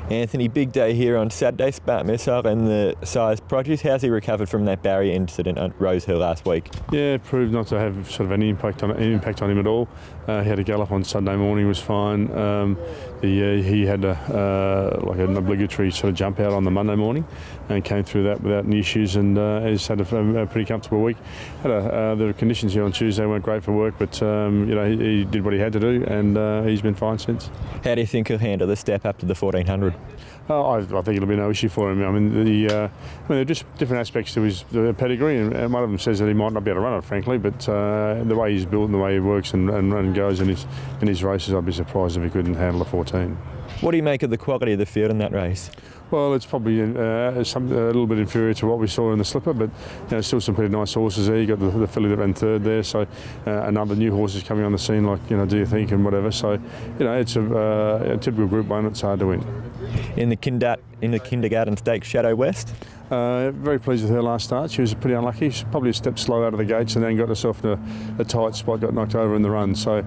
Anthony, big day here on Saturday, Smart Missile and the size produce. How's he recovered from that barrier incident at Rose Hill last week? Yeah, it proved not to have sort of any impact on him at all. He had a gallop on Sunday morning, was fine. He had like an obligatory sort of jump out on the Monday morning and came through that without any issues, and he's had a pretty comfortable week. The conditions here on Tuesday weren't great for work, but he did what he had to do, and he's been fine since. How do you think he'll handle the step up to the 1400? I think it'll be no issue for him. I mean, there are just different aspects to his pedigree, and one of them says that he might not be able to run it, frankly, but the way he's built and the way he works and goes in his races, I'd be surprised if he couldn't handle a 14. What do you make of the quality of the field in that race? Well, it's probably a little bit inferior to what we saw in the slipper, but still some pretty nice horses there. You got the filly that ran third there, so another new horses coming on the scene, like Do You Think and whatever. So it's a typical Group 1. It's hard to win. In the kindergarten stakes, Shadow West. Very pleased with her last start. She was pretty unlucky. She's probably a step slow out of the gates and then got herself in a tight spot, got knocked over in the run. So,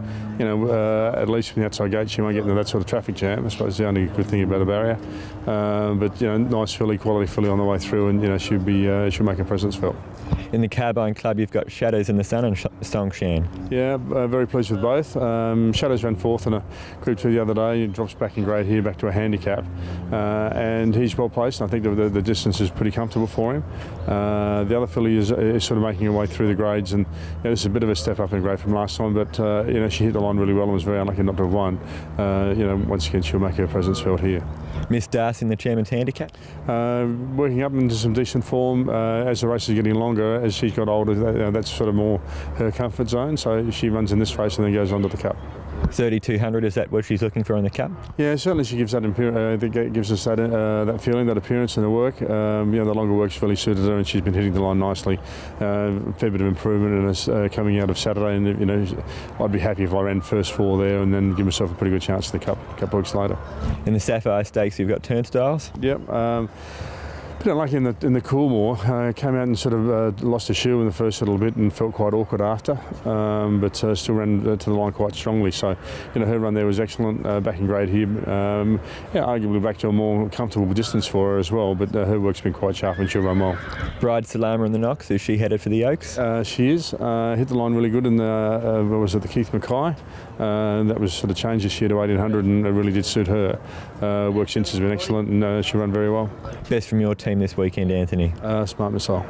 at least from the outside gate, she won't get into that sort of traffic jam. I suppose the only good thing about a barrier. But nice filly, quality filly on the way through, and she'll make her presence felt. In the Carbine Club, you've got Shadows in the Sun and Songshan. Yeah, very pleased with both. Shadows ran fourth in a Group 2 the other day. He drops back in grade here, back to a handicap, and he's well placed. I think the distance is pretty comfortable for him. The other filly is sort of making her way through the grades, and this is a bit of a step up in grade from last time, but she hit the line really well and was very unlucky not to have won. Once again, she'll make her presence felt here. Miss Darcy in the Chairman's Handicap? Working up into some decent form as the race is getting longer. As she's got older, that's sort of more her comfort zone, so she runs in this race and then goes on to the Cup. 3200, is that what she's looking for in the Cup? Yeah, certainly she gives that gives us that feeling, that appearance in the work. The longer work's really suited her, and she's been hitting the line nicely. Fair bit of improvement in us coming out of Saturday, and I'd be happy if I ran first 4 there and then give myself a pretty good chance to the Cup a couple of weeks later. In the Sapphire Stakes, you've got Turnstiles. Yep. Bit unlucky in the Coolmore. Came out and sort of lost a shoe in the first little bit and felt quite awkward after, but still ran to the line quite strongly. So, her run there was excellent. Back in grade here, arguably back to a more comfortable distance for her as well. But her work's been quite sharp and she'll run well. Bride Salama in the Knox, is she headed for the Oaks? She is. Hit the line really good in the Keith Mackay. That was sort of changed this year to 1800, and it really did suit her. Work since has been excellent, and she'll run very well. Best from your team this weekend, Anthony? Smart Missile.